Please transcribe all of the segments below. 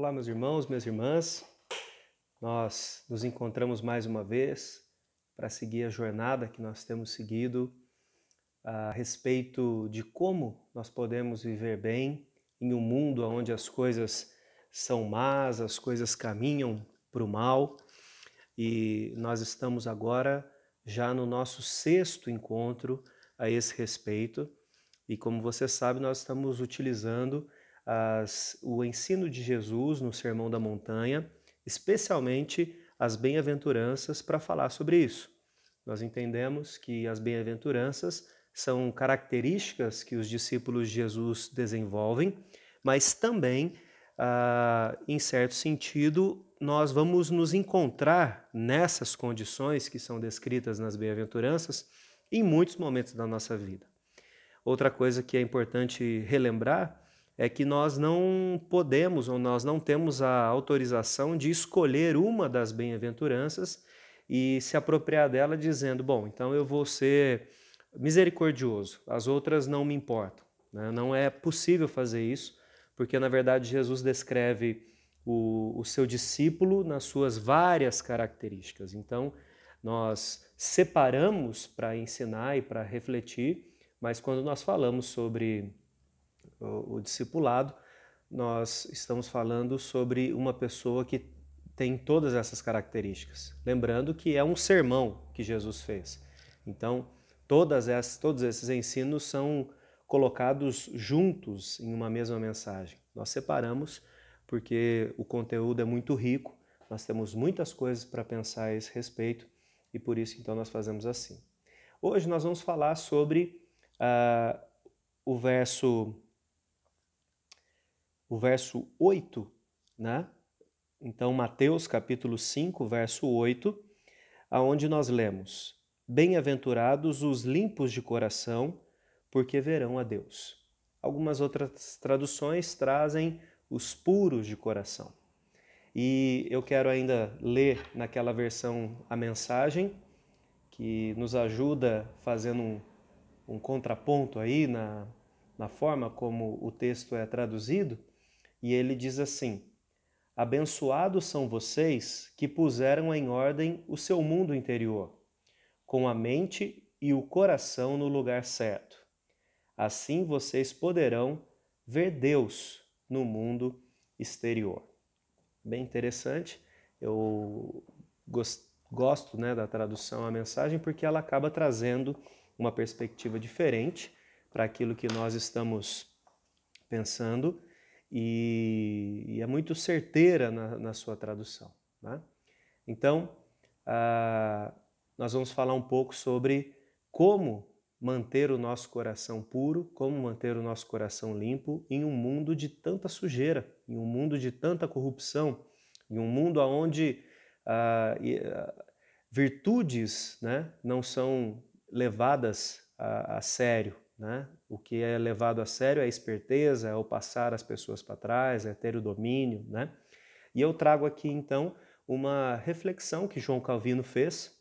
Olá, meus irmãos, minhas irmãs. Nós nos encontramos mais uma vez para seguir a jornada que nós temos seguido a respeito de como nós podemos viver bem em um mundo onde as coisas são más, as coisas caminham para o mal. E nós estamos agora já no nosso sexto encontro a esse respeito. E como você sabe, nós estamos utilizando o ensino de Jesus no Sermão da Montanha, especialmente as bem-aventuranças, para falar sobre isso. Nós entendemos que as bem-aventuranças são características que os discípulos de Jesus desenvolvem, mas também, em certo sentido, nós vamos nos encontrar nessas condições que são descritas nas bem-aventuranças em muitos momentos da nossa vida. Outra coisa que é importante relembrar é que nós não podemos ou nós não temos a autorização de escolher uma das bem-aventuranças e se apropriar dela dizendo, bom, então eu vou ser misericordioso, as outras não me importam, né? Não é possível fazer isso, porque na verdade Jesus descreve o seu discípulo nas suas várias características. Então nós separamos para ensinar e para refletir, mas quando nós falamos sobre o discipulado, nós estamos falando sobre uma pessoa que tem todas essas características. Lembrando que é um sermão que Jesus fez. Então, todos esses ensinos são colocados juntos em uma mesma mensagem. Nós separamos porque o conteúdo é muito rico, nós temos muitas coisas para pensar a esse respeito e por isso então nós fazemos assim. Hoje nós vamos falar sobre o verso 8, né? Então, Mateus capítulo 5, verso 8, aonde nós lemos: Bem-aventurados os limpos de coração, porque verão a Deus. Algumas outras traduções trazem os puros de coração. E eu quero ainda ler naquela versão a mensagem, que nos ajuda fazendo um contraponto aí na forma como o texto é traduzido, e ele diz assim: Abençoados são vocês que puseram em ordem o seu mundo interior, com a mente e o coração no lugar certo. Assim vocês poderão ver Deus no mundo exterior. Bem interessante, eu gosto, né, da tradução à mensagem porque ela acaba trazendo uma perspectiva diferente para aquilo que nós estamos pensando e é muito certeira na sua tradução, né? Então, nós vamos falar um pouco sobre como manter o nosso coração puro, como manter o nosso coração limpo em um mundo de tanta sujeira, em um mundo de tanta corrupção, em um mundo onde virtudes, né, não são levadas a sério, né? O que é levado a sério é a esperteza, é o passar as pessoas para trás, é ter o domínio, né? E eu trago aqui então uma reflexão que João Calvino fez,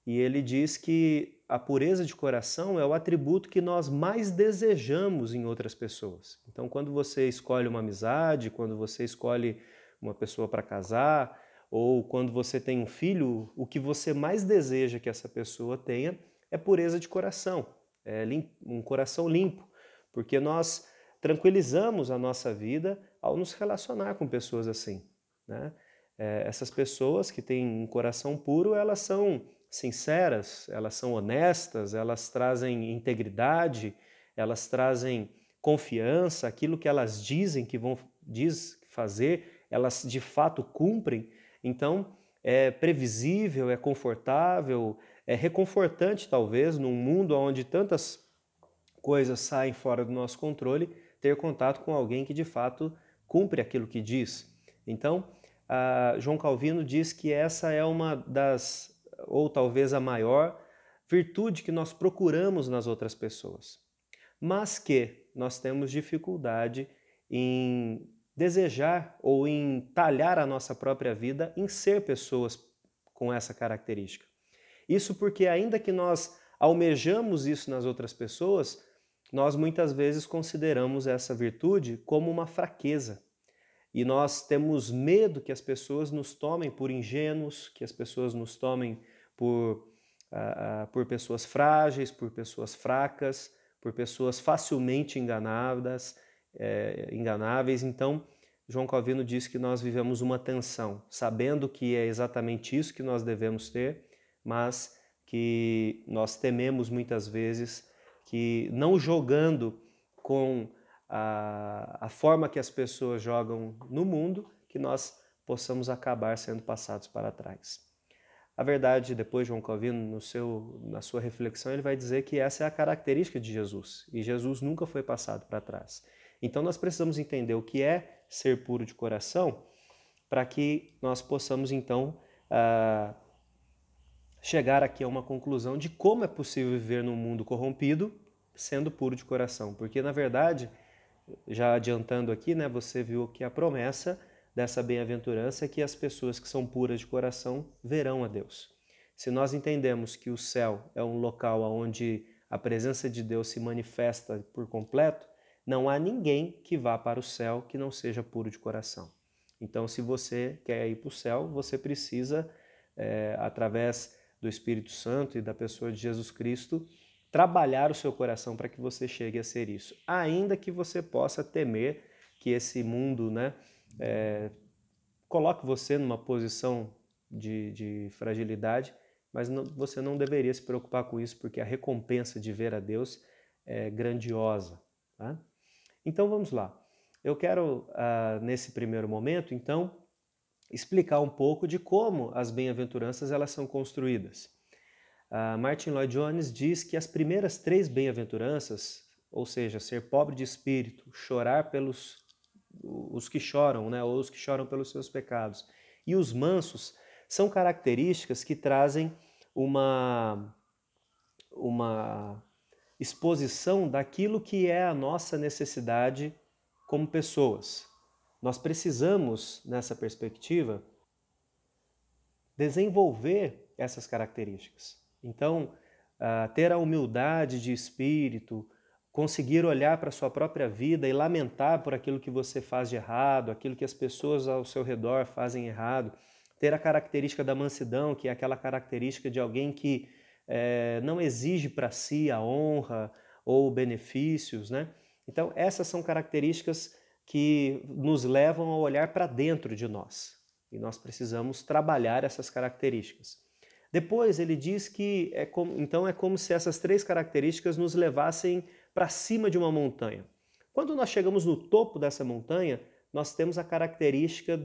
e ele diz que a pureza de coração é o atributo que nós mais desejamos em outras pessoas. Então, quando você escolhe uma amizade, quando você escolhe uma pessoa para casar, ou quando você tem um filho, o que você mais deseja que essa pessoa tenha é pureza de coração, é um coração limpo, porque nós tranquilizamos a nossa vida ao nos relacionar com pessoas assim, né? Essas pessoas que têm um coração puro, elas são sinceras, elas são honestas, elas trazem integridade, elas trazem confiança, aquilo que elas dizem que vão fazer, elas de fato cumprem. Então, é previsível, é confortável, é reconfortante talvez num mundo onde tantas coisas saem fora do nosso controle, ter contato com alguém que de fato cumpre aquilo que diz. Então, João Calvino diz que essa é uma das, ou talvez a maior, virtude que nós procuramos nas outras pessoas, mas que nós temos dificuldade em desejar ou em talhar a nossa própria vida em ser pessoas com essa característica. Isso porque ainda que nós almejamos isso nas outras pessoas, nós muitas vezes consideramos essa virtude como uma fraqueza. e nós temos medo que as pessoas nos tomem por ingênuos, que as pessoas nos tomem por pessoas frágeis, por pessoas fracas, por pessoas facilmente enganáveis. Então, João Calvino diz que nós vivemos uma tensão, sabendo que é exatamente isso que nós devemos ter, mas que nós tememos muitas vezes que, não jogando com a forma que as pessoas jogam no mundo, que nós possamos acabar sendo passados para trás. A verdade, depois João Calvino, na sua reflexão, ele vai dizer que essa é a característica de Jesus, e Jesus nunca foi passado para trás. Então nós precisamos entender o que é ser puro de coração, para que nós possamos então chegar aqui a uma conclusão de como é possível viver num mundo corrompido sendo puro de coração. Porque na verdade, já adiantando aqui, né, você viu que a promessa dessa bem-aventurança é que as pessoas que são puras de coração verão a Deus. Se nós entendemos que o céu é um local onde a presença de Deus se manifesta por completo, não há ninguém que vá para o céu que não seja puro de coração. Então, se você quer ir para o céu, você precisa, através do Espírito Santo e da pessoa de Jesus Cristo, trabalhar o seu coração para que você chegue a ser isso. Ainda que você possa temer que esse mundo, né, coloque você numa posição de fragilidade, mas você não deveria se preocupar com isso, porque a recompensa de ver a Deus é grandiosa. Tá? Então vamos lá. Eu quero, nesse primeiro momento, então, explicar um pouco de como as bem-aventuranças elas são construídas. Martin Lloyd Jones diz que as primeiras 3 bem-aventuranças, ou seja, ser pobre de espírito, chorar pelos os que choram, né, ou os que choram pelos seus pecados, e os mansos, são características que trazem uma exposição daquilo que é a nossa necessidade como pessoas. Nós precisamos, nessa perspectiva, desenvolver essas características. Então, ter a humildade de espírito, conseguir olhar para a sua própria vida e lamentar por aquilo que você faz de errado, aquilo que as pessoas ao seu redor fazem errado, ter a característica da mansidão, que é aquela característica de alguém que não exige para si a honra ou benefícios, né? Então, essas são características que nos levam a olhar para dentro de nós. E nós precisamos trabalhar essas características. Depois ele diz que então é como se essas 3 características nos levassem para cima de uma montanha. Quando nós chegamos no topo dessa montanha, nós temos a característica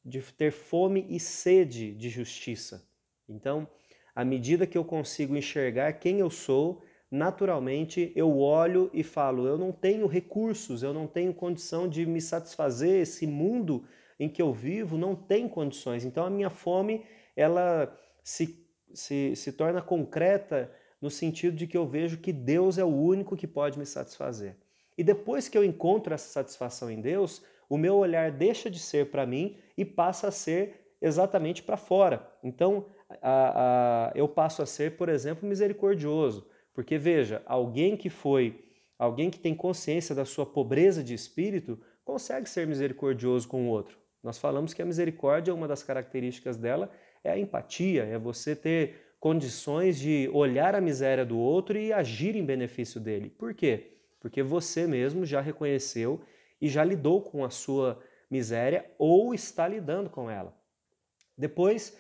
de ter fome e sede de justiça. Então, à medida que eu consigo enxergar quem eu sou, naturalmente eu olho e falo, eu não tenho recursos, eu não tenho condição de me satisfazer, esse mundo em que eu vivo não tem condições. Então a minha fome, ela se torna concreta no sentido de que eu vejo que Deus é o único que pode me satisfazer. E depois que eu encontro essa satisfação em Deus, o meu olhar deixa de ser para mim e passa a ser exatamente para fora. Então eu passo a ser, por exemplo, misericordioso. Porque veja, alguém que tem consciência da sua pobreza de espírito, consegue ser misericordioso com o outro. Nós falamos que a misericórdia, uma das características dela é a empatia, é você ter condições de olhar a miséria do outro e agir em benefício dele. Por quê? Porque você mesmo já reconheceu e já lidou com a sua miséria ou está lidando com ela. Depois,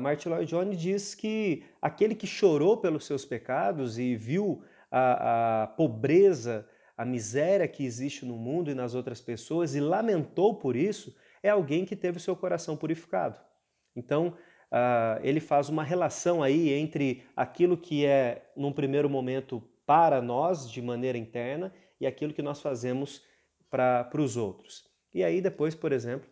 Martin Lloyd Jones diz que aquele que chorou pelos seus pecados e viu a pobreza, a miséria que existe no mundo e nas outras pessoas e lamentou por isso, é alguém que teve o seu coração purificado. Então, ele faz uma relação aí entre aquilo que é, num primeiro momento, para nós, de maneira interna, e aquilo que nós fazemos para os outros. E aí depois, por exemplo,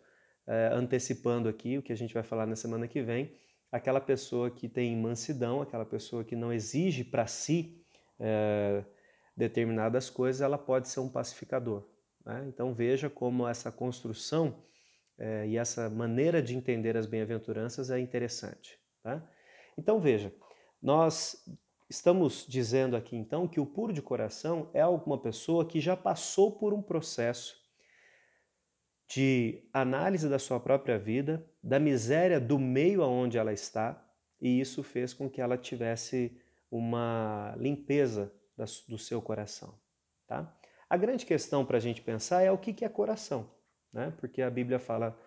antecipando aqui o que a gente vai falar na semana que vem, aquela pessoa que tem mansidão, aquela pessoa que não exige para si determinadas coisas, ela pode ser um pacificador. Né? Então veja como essa construção e essa maneira de entender as bem-aventuranças é interessante. Tá? Então veja, nós estamos dizendo aqui então que o puro de coração é alguma pessoa que já passou por um processo de análise da sua própria vida, da miséria do meio aonde ela está, e isso fez com que ela tivesse uma limpeza do seu coração. Tá? A grande questão para a gente pensar é o que é coração, né? Porque a Bíblia fala,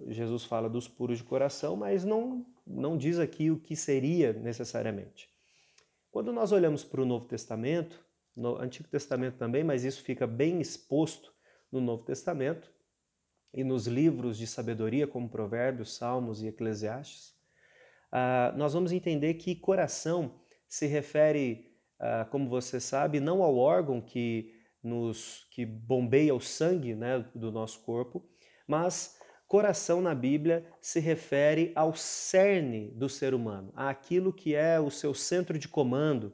Jesus fala dos puros de coração, mas não diz aqui o que seria necessariamente. Quando nós olhamos para o Novo Testamento, no Antigo Testamento também, mas isso fica bem exposto no Novo Testamento, e nos livros de sabedoria como Provérbios, Salmos e Eclesiastes, nós vamos entender que coração se refere, como você sabe, não ao órgão que bombeia o sangue, né, do nosso corpo, mas coração na Bíblia se refere ao cerne do ser humano, àquilo que é o seu centro de comando.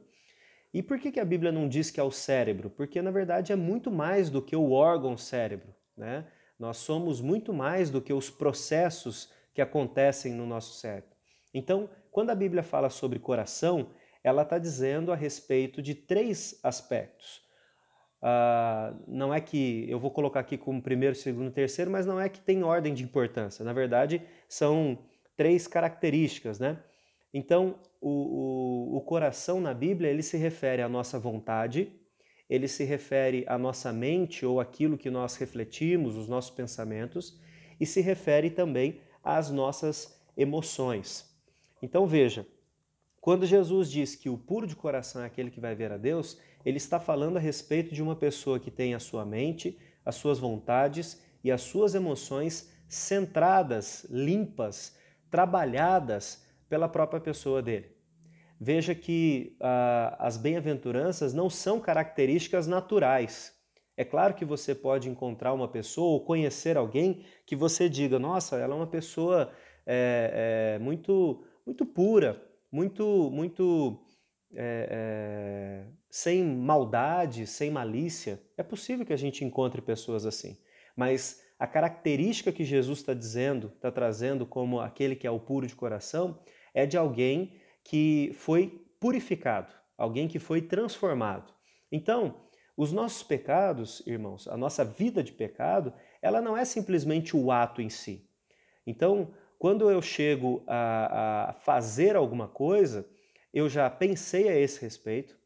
E por que a Bíblia não diz que é o cérebro? Porque na verdade é muito mais do que o órgão cérebro, né? Nós somos muito mais do que os processos que acontecem no nosso cérebro. Então, quando a Bíblia fala sobre coração, ela está dizendo a respeito de 3 aspectos. Não é que eu vou colocar aqui como primeiro, segundo, terceiro, mas não é que tem ordem de importância. Na verdade, são 3 características, né? Então, o coração na Bíblia, ele se refere à nossa vontade, ele se refere à nossa mente ou aquilo que nós refletimos, os nossos pensamentos, e se refere também às nossas emoções. Então veja, quando Jesus diz que o puro de coração é aquele que vai ver a Deus, ele está falando a respeito de uma pessoa que tem a sua mente, as suas vontades e as suas emoções centradas, limpas, trabalhadas pela própria pessoa dele. Veja que as bem-aventuranças não são características naturais. É claro que você pode encontrar uma pessoa ou conhecer alguém que você diga, nossa, ela é uma pessoa muito, muito pura, muito sem maldade, sem malícia. É possível que a gente encontre pessoas assim, mas a característica que Jesus está dizendo, está trazendo como aquele que é o puro de coração, é de alguém que foi purificado, alguém que foi transformado. Então, os nossos pecados, irmãos, a nossa vida de pecado, ela não é simplesmente o ato em si. Então, quando eu chego a fazer alguma coisa, eu já pensei a esse respeito,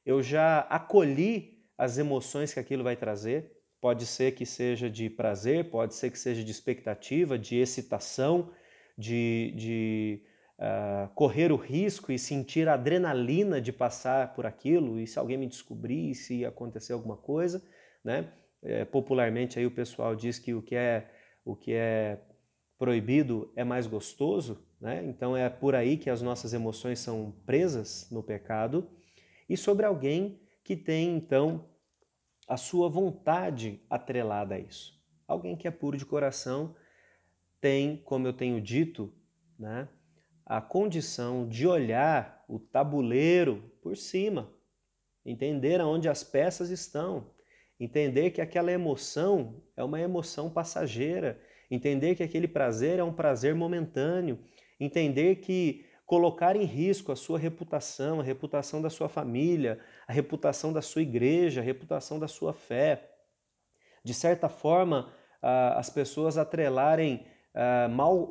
eu já acolhi as emoções que aquilo vai trazer. Pode ser que seja de prazer, pode ser que seja de expectativa, de excitação, de correr o risco e sentir a adrenalina de passar por aquilo, e se alguém me descobrir, se acontecer alguma coisa, né? Popularmente aí o pessoal diz que o que é proibido é mais gostoso, né? Então é por aí que as nossas emoções são presas no pecado. E sobre alguém que tem, então, a sua vontade atrelada a isso. Alguém que é puro de coração tem, como eu tenho dito, né, a condição de olhar o tabuleiro por cima, entender aonde as peças estão, entender que aquela emoção é uma emoção passageira, entender que aquele prazer é um prazer momentâneo, entender que colocar em risco a sua reputação, a reputação da sua família, a reputação da sua igreja, a reputação da sua fé. De certa forma, as pessoas atrelarem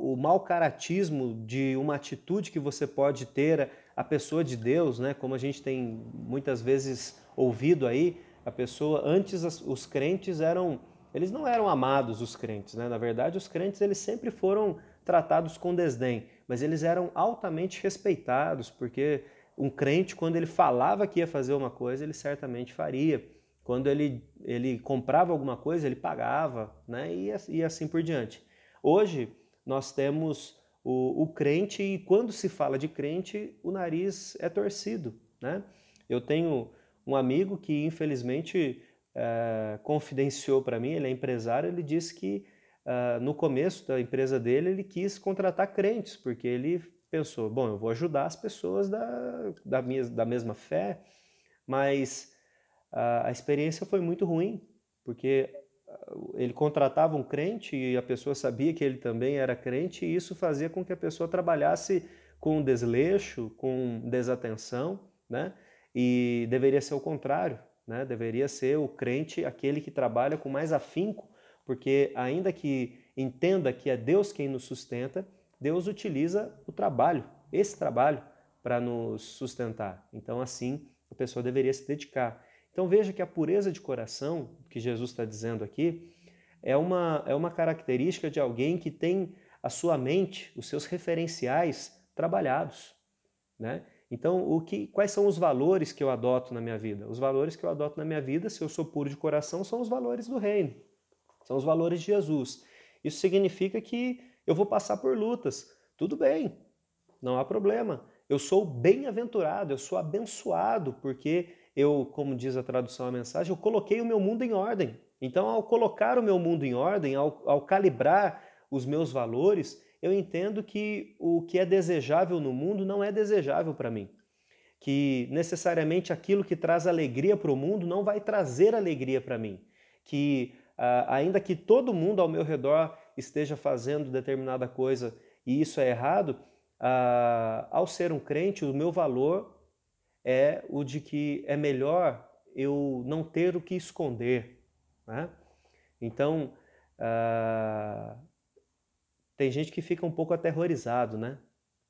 o mau caratismo de uma atitude que você pode ter à pessoa de Deus, né? Como a gente tem muitas vezes ouvido aí, a pessoa, antes os crentes eles não eram amados, os crentes, né? Na verdade, os crentes eles sempre foram tratados com desdém, mas eles eram altamente respeitados, porque um crente, quando ele falava que ia fazer uma coisa, ele certamente faria. Quando ele comprava alguma coisa, ele pagava, né? E assim por diante. Hoje, nós temos o crente, e quando se fala de crente, o nariz é torcido, né? Eu tenho um amigo que, infelizmente, confidenciou para mim, ele é empresário, ele disse que no começo da empresa dele, ele quis contratar crentes, porque ele pensou, bom, eu vou ajudar as pessoas da mesma fé, mas a experiência foi muito ruim, porque ele contratava um crente e a pessoa sabia que ele também era crente, e isso fazia com que a pessoa trabalhasse com desleixo, com desatenção, né? E deveria ser o contrário, né? Deveria ser o crente aquele que trabalha com mais afinco porque ainda que entenda que é Deus quem nos sustenta, Deus utiliza o trabalho, esse trabalho, para nos sustentar. Então, assim, a pessoa deveria se dedicar. Então, veja que a pureza de coração, que Jesus está dizendo aqui, é uma característica de alguém que tem a sua mente, os seus referenciais trabalhados, né? Então, quais são os valores que eu adoto na minha vida? Os valores que eu adoto na minha vida, se eu sou puro de coração, são os valores do reino, são os valores de Jesus. Isso significa que eu vou passar por lutas. Tudo bem, não há problema. Eu sou bem-aventurado, eu sou abençoado, porque eu, como diz a tradução da mensagem, eu coloquei o meu mundo em ordem. Então, ao colocar o meu mundo em ordem, ao calibrar os meus valores, eu entendo que o que é desejável no mundo não é desejável para mim. Que necessariamente aquilo que traz alegria para o mundo não vai trazer alegria para mim. Que ainda que todo mundo ao meu redor esteja fazendo determinada coisa e isso é errado, ao ser um crente, o meu valor é o de que é melhor eu não ter o que esconder, né? Então, tem gente que fica um pouco aterrorizado, né?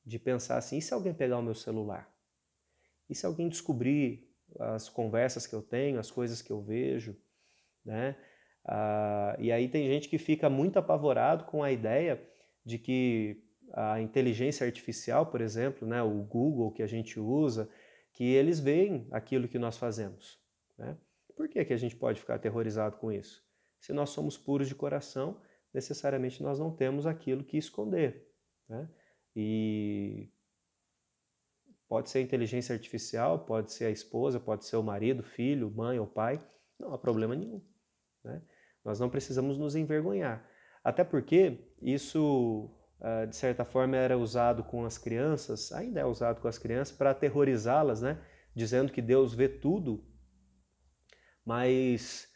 De pensar assim, e se alguém pegar o meu celular? E se alguém descobrir as conversas que eu tenho, as coisas que eu vejo, né? E aí tem gente que fica muito apavorado com a ideia de que a inteligência artificial, por exemplo, né, o Google que a gente usa, que eles veem aquilo que nós fazemos, né? Por que a gente pode ficar aterrorizado com isso? Se nós somos puros de coração, necessariamente nós não temos aquilo que esconder, né? E pode ser a inteligência artificial, pode ser a esposa, pode ser o marido, filho, mãe ou pai, não há problema nenhum, né? Nós não precisamos nos envergonhar. Até porque isso, de certa forma, era usado com as crianças, ainda é usado com as crianças, para aterrorizá-las, né? Dizendo que Deus vê tudo, mas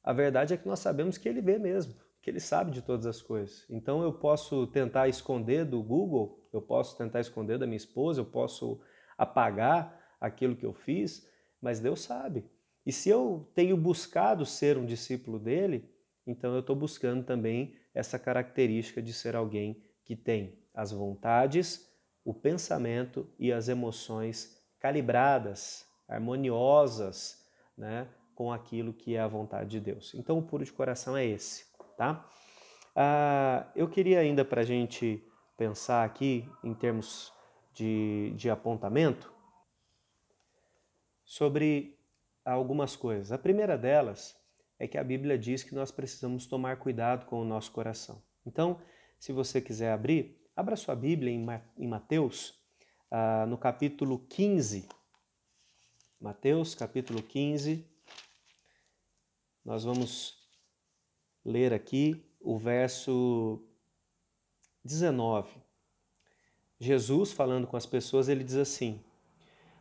a verdade é que nós sabemos que Ele vê mesmo, que Ele sabe de todas as coisas. Então eu posso tentar esconder do Google, eu posso tentar esconder da minha esposa, eu posso apagar aquilo que eu fiz, mas Deus sabe. E se eu tenho buscado ser um discípulo dele, então eu estou buscando também essa característica de ser alguém que tem as vontades, o pensamento e as emoções calibradas, harmoniosas, né, com aquilo que é a vontade de Deus. Então o puro de coração é esse, tá? Eu queria ainda para a gente pensar aqui em termos de apontamento sobre algumas coisas. A primeira delas é que a Bíblia diz que nós precisamos tomar cuidado com o nosso coração. Então, se você quiser abrir, abra sua Bíblia em Mateus, no capítulo 15. Mateus, capítulo 15. Nós vamos ler aqui o verso 19. Jesus, falando com as pessoas, ele diz assim: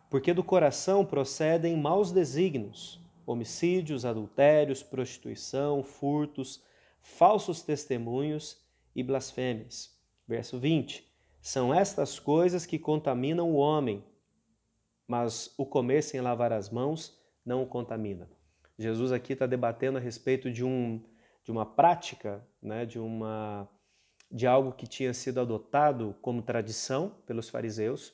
porque do coração procedem maus desígnios, homicídios, adultérios, prostituição, furtos, falsos testemunhos e blasfêmias. Verso 20. São estas coisas que contaminam o homem, mas o comer sem lavar as mãos não o contamina. Jesus aqui está debatendo a respeito de uma prática, né, de algo que tinha sido adotado como tradição pelos fariseus,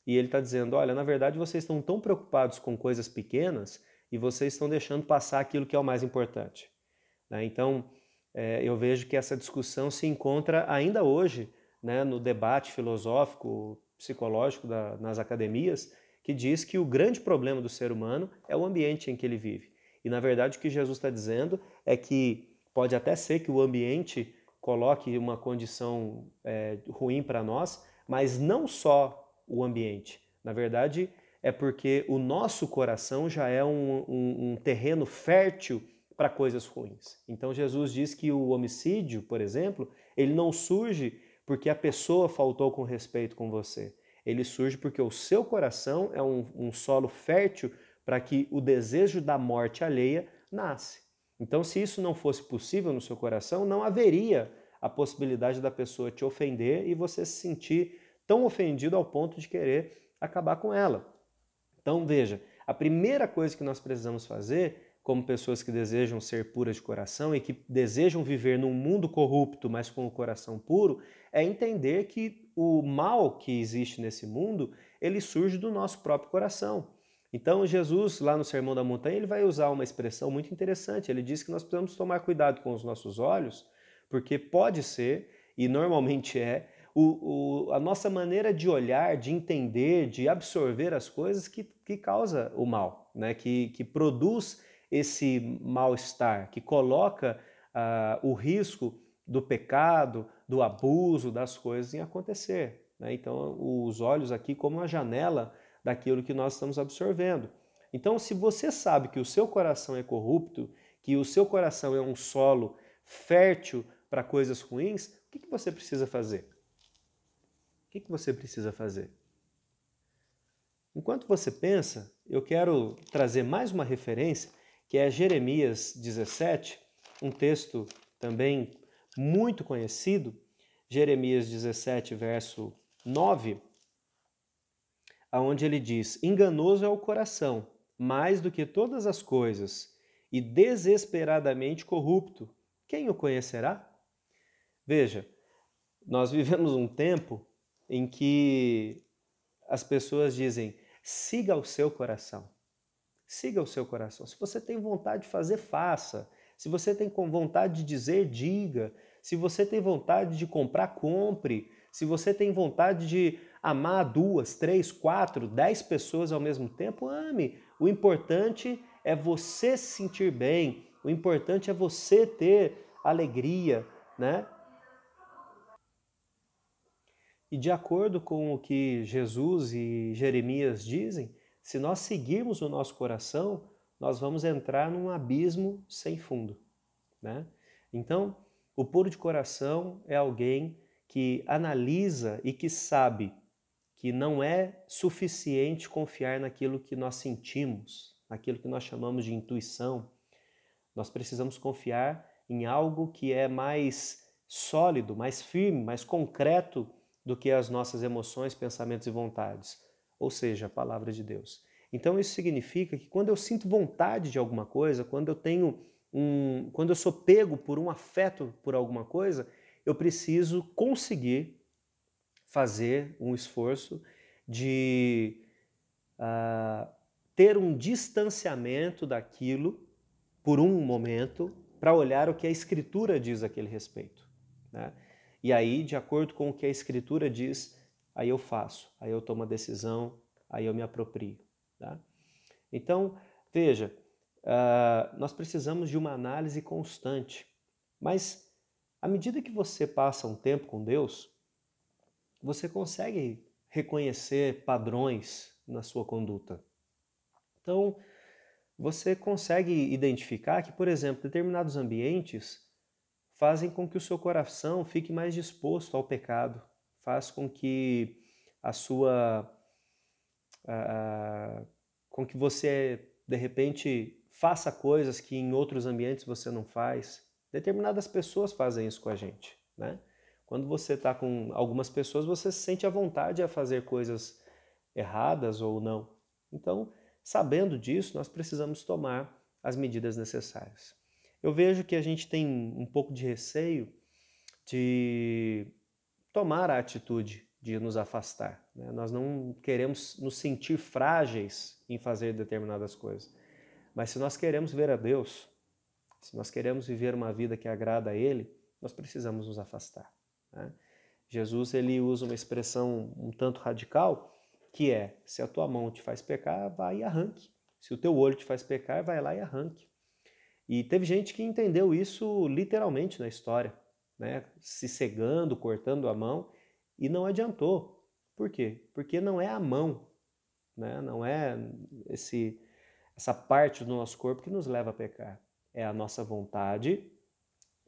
e ele está dizendo, olha, na verdade vocês estão tão preocupados com coisas pequenas e vocês estão deixando passar aquilo que é o mais importante, né? Então, eu vejo que essa discussão se encontra ainda hoje, né, no debate filosófico, psicológico nas academias, que diz que o grande problema do ser humano é o ambiente em que ele vive. E, na verdade, o que Jesus está dizendo é que pode até ser que o ambiente coloque uma condição ruim para nós, mas não só o ambiente. Na verdade, é porque o nosso coração já é um terreno fértil para coisas ruins. Então Jesus diz que o homicídio, por exemplo, ele não surge porque a pessoa faltou com respeito com você. Ele surge porque o seu coração é um solo fértil para que o desejo da morte alheia nasce. Então, se isso não fosse possível no seu coração, não haveria a possibilidade da pessoa te ofender e você se sentir tão ofendido ao ponto de querer acabar com ela. Então, veja, a primeira coisa que nós precisamos fazer como pessoas que desejam ser puras de coração e que desejam viver num mundo corrupto, mas com o coração puro, é entender que o mal que existe nesse mundo, ele surge do nosso próprio coração. Então Jesus, lá no Sermão da Montanha, ele vai usar uma expressão muito interessante. Ele diz que nós precisamos tomar cuidado com os nossos olhos, porque pode ser, e normalmente é, a nossa maneira de olhar, de entender, de absorver as coisas que causa o mal, né? que produz esse mal-estar, que coloca o risco do pecado, do abuso, das coisas em acontecer. Né? Então, os olhos aqui como uma janela daquilo que nós estamos absorvendo. Então, se você sabe que o seu coração é corrupto, que o seu coração é um solo fértil para coisas ruins, o que você precisa fazer? O que você precisa fazer? Enquanto você pensa, eu quero trazer mais uma referência, que é Jeremias 17, um texto também muito conhecido, Jeremias 17, verso 9, onde ele diz: enganoso é o coração, mais do que todas as coisas, e desesperadamente corrupto. Quem o conhecerá? Veja, nós vivemos um tempo em que as pessoas dizem: siga o seu coração. Siga o seu coração. Se você tem vontade de fazer, faça. Se você tem vontade de dizer, diga. Se você tem vontade de comprar, compre. Se você tem vontade de amar 2, 3, 4, 10 pessoas ao mesmo tempo, ame. O importante é você se sentir bem. O importante é você ter alegria, né? E de acordo com o que Jesus e Jeremias dizem, se nós seguirmos o nosso coração, nós vamos entrar num abismo sem fundo, né? Então, o puro de coração é alguém que analisa e que sabe que não é suficiente confiar naquilo que nós sentimos, naquilo que nós chamamos de intuição. Nós precisamos confiar em algo que é mais sólido, mais firme, mais concreto do que as nossas emoções, pensamentos e vontades, ou seja, a palavra de Deus. Então isso significa que quando eu sinto vontade de alguma coisa, quando eu sou pego por um afeto por alguma coisa, eu preciso conseguir fazer um esforço de ter um distanciamento daquilo por um momento para olhar o que a Escritura diz a aquele respeito, né? E aí, de acordo com o que a Escritura diz, aí eu faço, aí eu tomo a decisão, aí eu me aproprio. Tá? Então, veja, nós precisamos de uma análise constante, mas à medida que você passa um tempo com Deus, você consegue reconhecer padrões na sua conduta. Então, você consegue identificar que, por exemplo, determinados ambientes fazem com que o seu coração fique mais disposto ao pecado, faz com que com que você de repente faça coisas que em outros ambientes você não faz. Determinadas pessoas fazem isso com a gente, né? Quando você está com algumas pessoas, você se sente à vontade a fazer coisas erradas ou não. Então, sabendo disso, nós precisamos tomar as medidas necessárias. Eu vejo que a gente tem um pouco de receio de tomar a atitude de nos afastar, né? Nós não queremos nos sentir frágeis em fazer determinadas coisas. Mas se nós queremos ver a Deus, se nós queremos viver uma vida que agrada a Ele, nós precisamos nos afastar, né? Jesus ele usa uma expressão um tanto radical, que é: se a tua mão te faz pecar, vai e arranque. Se o teu olho te faz pecar, vai lá e arranque. E teve gente que entendeu isso literalmente na história, né? Se cegando, cortando a mão, e não adiantou. Por quê? Porque não é a mão, né? Não é essa parte do nosso corpo que nos leva a pecar. É a nossa vontade,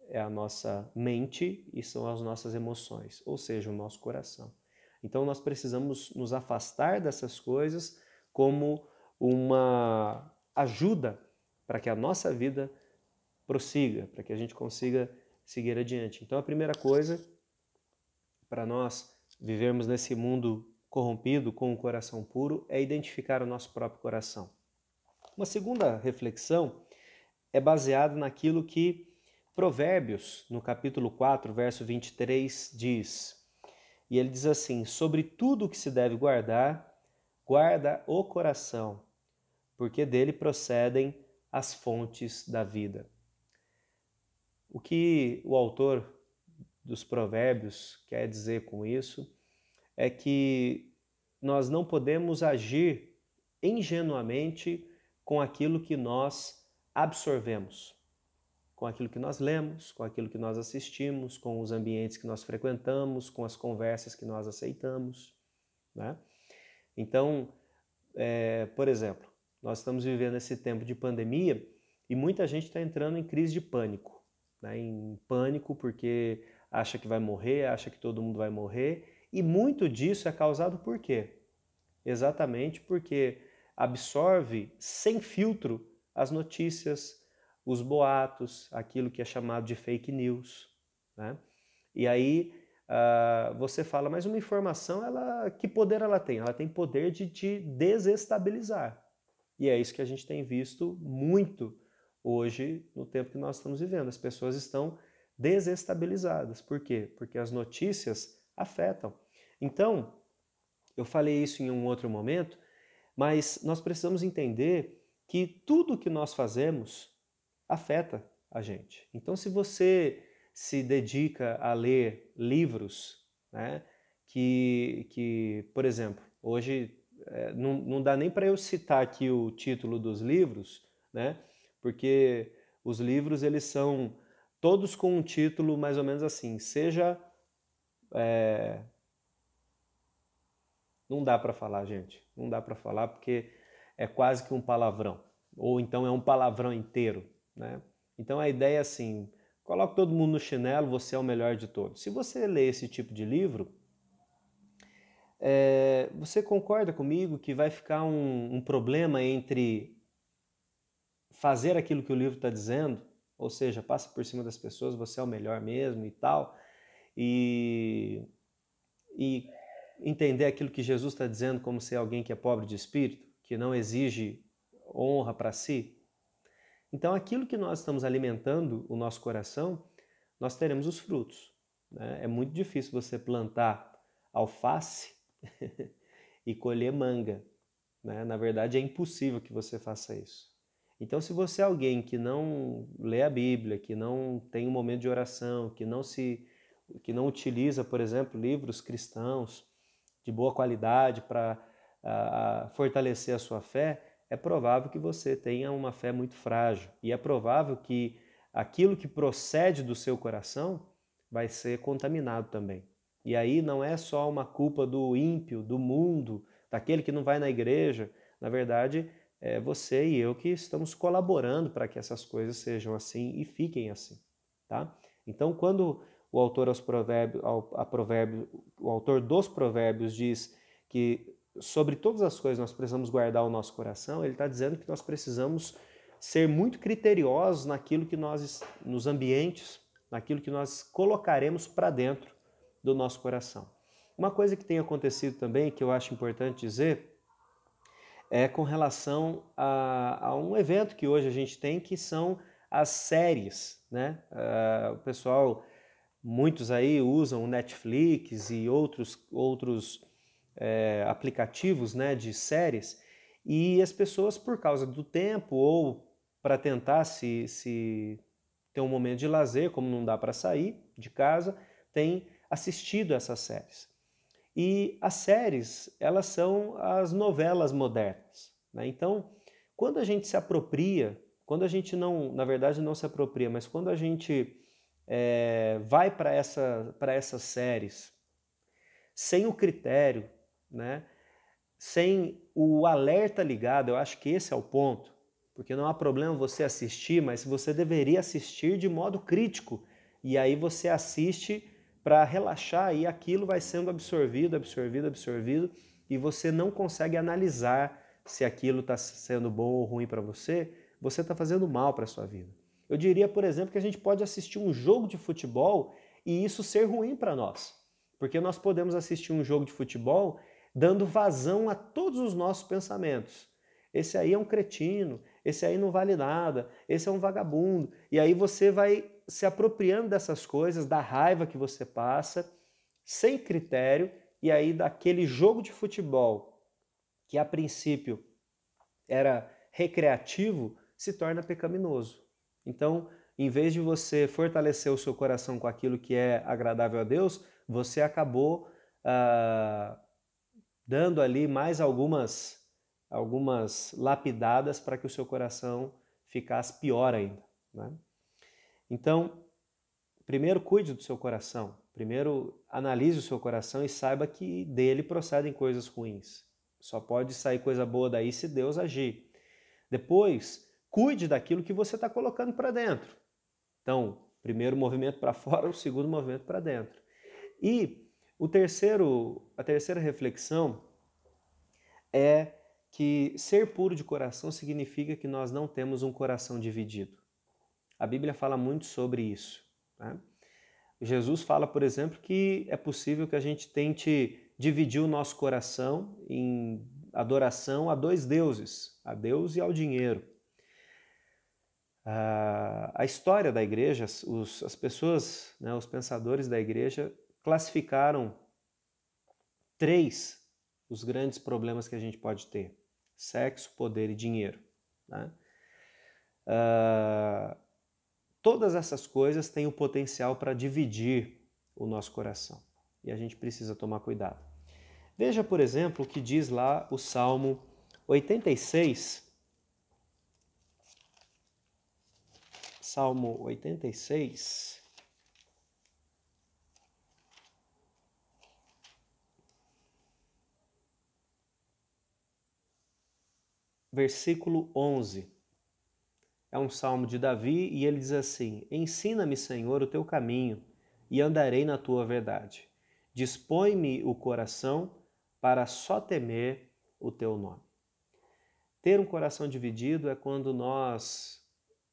é a nossa mente e são as nossas emoções, ou seja, o nosso coração. Então nós precisamos nos afastar dessas coisas como uma ajuda para que a nossa vida prossiga, para que a gente consiga seguir adiante. Então a primeira coisa, para nós vivermos nesse mundo corrompido com o coração puro, é identificar o nosso próprio coração. Uma segunda reflexão é baseado naquilo que Provérbios, no capítulo 4, verso 23, diz. E ele diz assim: sobre tudo o que se deve guardar, guarda o coração, porque dele procedem as fontes da vida. O que o autor dos Provérbios quer dizer com isso é que nós não podemos agir ingenuamente com aquilo que nós absorvemos, com aquilo que nós lemos, com aquilo que nós assistimos, com os ambientes que nós frequentamos, com as conversas que nós aceitamos, né? Então, por exemplo, nós estamos vivendo esse tempo de pandemia e muita gente está entrando em crise de pânico, né? Em pânico porque acha que vai morrer, acha que todo mundo vai morrer, e muito disso é causado por quê? Exatamente porque absorve sem filtro as notícias, os boatos, aquilo que é chamado de fake news, né? E aí você fala, mas uma informação, que poder ela tem? Ela tem poder de te desestabilizar. E é isso que a gente tem visto muito hoje no tempo que nós estamos vivendo. As pessoas estão desestabilizadas. Por quê? Porque as notícias afetam. Então, eu falei isso em um outro momento, mas nós precisamos entender que tudo que nós fazemos afeta a gente. Então, se você se dedica a ler livros, né, por exemplo, hoje não dá nem para eu citar aqui o título dos livros, né, porque os livros eles são todos com um título mais ou menos assim, não dá para falar, gente. Não dá para falar porque é quase que um palavrão. Ou então é um palavrão inteiro, né? Então a ideia é assim, coloca todo mundo no chinelo, você é o melhor de todos. Se você lê esse tipo de livro, você concorda comigo que vai ficar um problema entre fazer aquilo que o livro está dizendo, ou seja, passa por cima das pessoas, você é o melhor mesmo e tal, e entender aquilo que Jesus está dizendo como ser alguém que é pobre de espírito, que não exige honra para si. Então, aquilo que nós estamos alimentando o nosso coração, nós teremos os frutos, né? É muito difícil você plantar alface e colher manga, né? Na verdade, é impossível que você faça isso. Então, se você é alguém que não lê a Bíblia, que não tem um momento de oração, que não utiliza, por exemplo, livros cristãos de boa qualidade para fortalecer a sua fé, é provável que você tenha uma fé muito frágil. E é provável que aquilo que procede do seu coração vai ser contaminado também. E aí não é só uma culpa do ímpio, do mundo, daquele que não vai na igreja. Na verdade, é você e eu que estamos colaborando para que essas coisas sejam assim e fiquem assim, tá? Então, quando o autor o autor dos Provérbios diz que sobre todas as coisas nós precisamos guardar o nosso coração, ele está dizendo que nós precisamos ser muito criteriosos naquilo que nos ambientes, naquilo que nós colocaremos para dentro do nosso coração. Uma coisa que tem acontecido também, que eu acho importante dizer, é com relação a um evento que hoje a gente tem, que são as séries, né? O pessoal, muitos aí usam o Netflix e outros aplicativos, né, de séries, e as pessoas, por causa do tempo ou para tentar se ter um momento de lazer, como não dá para sair de casa, têm assistido essas séries. E as séries, elas são as novelas modernas, né? Então, quando a gente se apropria, quando a gente não, na verdade não se apropria, mas quando a gente vai para essas séries sem o critério, né? Sem o alerta ligado, eu acho que esse é o ponto, porque não há problema você assistir, mas você deveria assistir de modo crítico, e aí você assiste para relaxar e aquilo vai sendo absorvido, e você não consegue analisar se aquilo está sendo bom ou ruim para você está fazendo mal para a sua vida. Eu diria, por exemplo, que a gente pode assistir um jogo de futebol e isso ser ruim para nós, porque nós podemos assistir um jogo de futebol dando vazão a todos os nossos pensamentos. Esse aí é um cretino, esse aí não vale nada, esse é um vagabundo. E aí você vai se apropriando dessas coisas, da raiva que você passa, sem critério, e aí daquele jogo de futebol que a princípio era recreativo, se torna pecaminoso. Então, em vez de você fortalecer o seu coração com aquilo que é agradável a Deus, você acabou dando ali mais algumas lapidadas para que o seu coração ficasse pior ainda, né? Então, primeiro cuide do seu coração, primeiro analise o seu coração e saiba que dele procedem coisas ruins. Só pode sair coisa boa daí se Deus agir. Depois, cuide daquilo que você está colocando para dentro. Então, primeiro movimento para fora, o segundo movimento para dentro. E a terceira reflexão é que ser puro de coração significa que nós não temos um coração dividido. A Bíblia fala muito sobre isso, né? Jesus fala, por exemplo, que é possível que a gente tente dividir o nosso coração em adoração a dois deuses, a Deus e ao dinheiro. A história da igreja, as pessoas, né, os pensadores da igreja classificaram três os grandes problemas que a gente pode ter: sexo, poder e dinheiro, né? Todas essas coisas têm o potencial para dividir o nosso coração e a gente precisa tomar cuidado. Veja, por exemplo, o que diz lá o Salmo 86. Salmo 86. Versículo 11. É um salmo de Davi e ele diz assim: Ensina-me, Senhor, o teu caminho e andarei na tua verdade. Dispõe-me o coração para só temer o teu nome. Ter um coração dividido é quando nós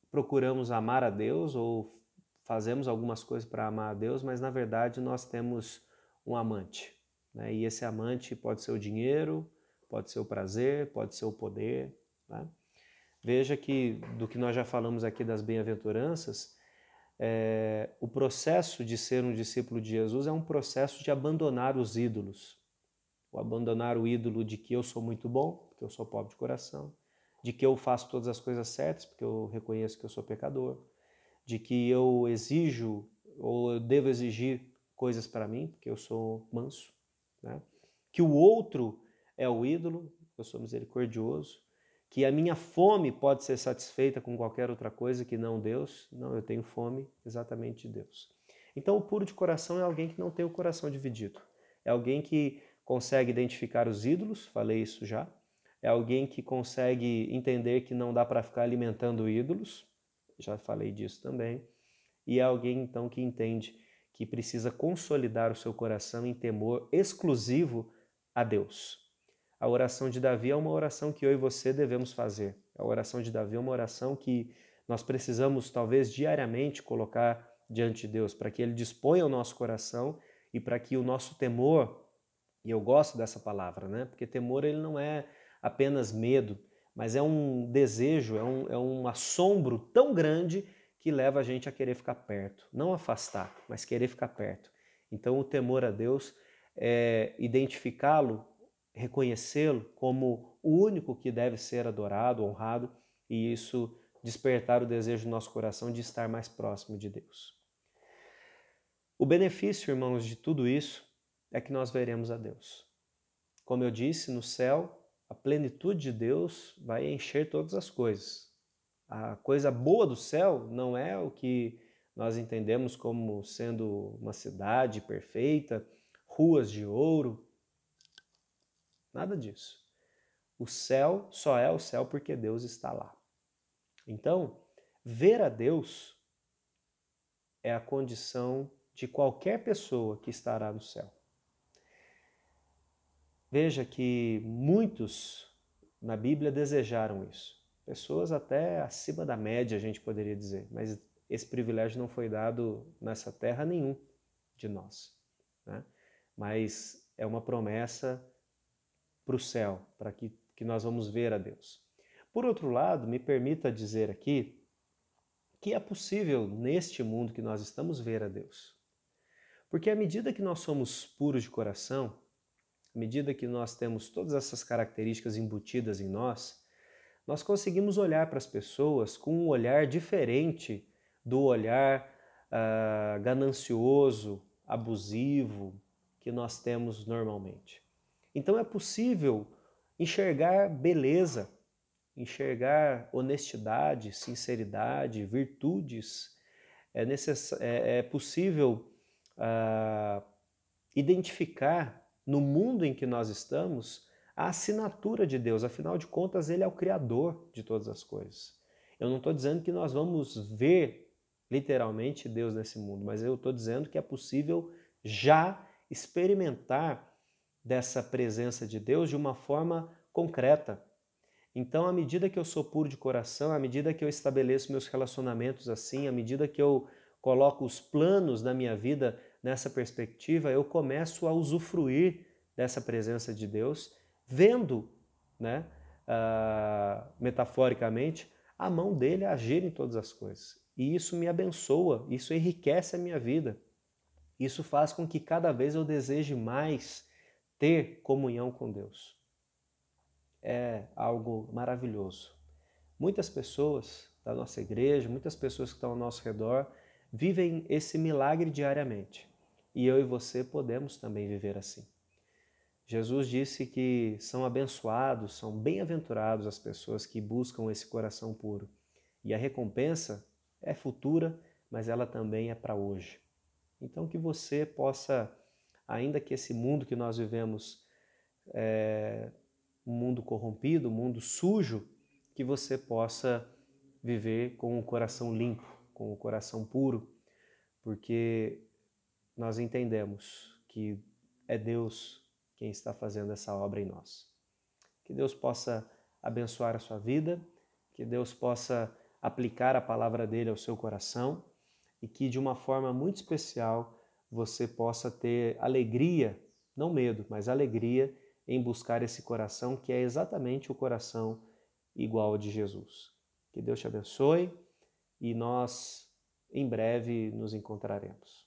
procuramos amar a Deus ou fazemos algumas coisas para amar a Deus, mas na verdade nós temos um amante, né? E esse amante pode ser o dinheiro, pode ser o prazer, pode ser o poder, né? Veja que, do que nós já falamos aqui das bem-aventuranças, o processo de ser um discípulo de Jesus é um processo de abandonar os ídolos. O abandonar o ídolo de que eu sou muito bom, porque eu sou pobre de coração, de que eu faço todas as coisas certas, porque eu reconheço que eu sou pecador, de que eu exijo ou eu devo exigir coisas para mim, porque eu sou manso, né? Que o outro é o ídolo, eu sou misericordioso, que a minha fome pode ser satisfeita com qualquer outra coisa que não Deus. Não, eu tenho fome exatamente de Deus. Então, o puro de coração é alguém que não tem o coração dividido. É alguém que consegue identificar os ídolos, falei isso já. É alguém que consegue entender que não dá para ficar alimentando ídolos, já falei disso também. E é alguém, então, que entende que precisa consolidar o seu coração em temor exclusivo a Deus. A oração de Davi é uma oração que eu e você devemos fazer. A oração de Davi é uma oração que nós precisamos, talvez, diariamente colocar diante de Deus, para que Ele disponha o nosso coração e para que o nosso temor, e eu gosto dessa palavra, né? Porque temor ele não é apenas medo, mas é um desejo, é um assombro tão grande que leva a gente a querer ficar perto. Não afastar, mas querer ficar perto. Então o temor a Deus é identificá-lo, reconhecê-lo como o único que deve ser adorado, honrado, e isso despertar o desejo do nosso coração de estar mais próximo de Deus. O benefício, irmãos, de tudo isso é que nós veremos a Deus. Como eu disse, no céu, a plenitude de Deus vai encher todas as coisas. A coisa boa do céu não é o que nós entendemos como sendo uma cidade perfeita, ruas de ouro, nada disso. O céu só é o céu porque Deus está lá. Então, ver a Deus é a condição de qualquer pessoa que estará no céu. Veja que muitos na Bíblia desejaram isso. Pessoas até acima da média, a gente poderia dizer, mas esse privilégio não foi dado nessa terra a nenhum de nós, né? Mas é uma promessa para o céu, para que nós vamos ver a Deus. Por outro lado, me permita dizer aqui que é possível, neste mundo que nós estamos, ver a Deus. Porque à medida que nós somos puros de coração, à medida que nós temos todas essas características embutidas em nós conseguimos olhar para as pessoas com um olhar diferente do olhar ganancioso, abusivo que nós temos normalmente. Então é possível enxergar beleza, enxergar honestidade, sinceridade, virtudes. É possível identificar no mundo em que nós estamos a assinatura de Deus. Afinal de contas, Ele é o Criador de todas as coisas. Eu não estou dizendo que nós vamos ver literalmente Deus nesse mundo, mas eu estou dizendo que é possível já experimentar dessa presença de Deus de uma forma concreta. Então, à medida que eu sou puro de coração, à medida que eu estabeleço meus relacionamentos assim, à medida que eu coloco os planos da minha vida nessa perspectiva, eu começo a usufruir dessa presença de Deus, vendo, né, metaforicamente, a mão dele agir em todas as coisas. E isso me abençoa, isso enriquece a minha vida. Isso faz com que cada vez eu deseje mais ter comunhão com Deus. É algo maravilhoso. Muitas pessoas da nossa igreja, muitas pessoas que estão ao nosso redor, vivem esse milagre diariamente. E eu e você podemos também viver assim. Jesus disse que são abençoados, são bem-aventurados as pessoas que buscam esse coração puro. E a recompensa é futura, mas ela também é para hoje. Então que você possa, ainda que esse mundo que nós vivemos um mundo corrompido, um mundo sujo, que você possa viver com o coração limpo, com o coração puro, porque nós entendemos que é Deus quem está fazendo essa obra em nós. Que Deus possa abençoar a sua vida, que Deus possa aplicar a palavra dele ao seu coração e que de uma forma muito especial você possa ter alegria, não medo, mas alegria em buscar esse coração que é exatamente o coração igual ao de Jesus. Que Deus te abençoe e nós em breve nos encontraremos.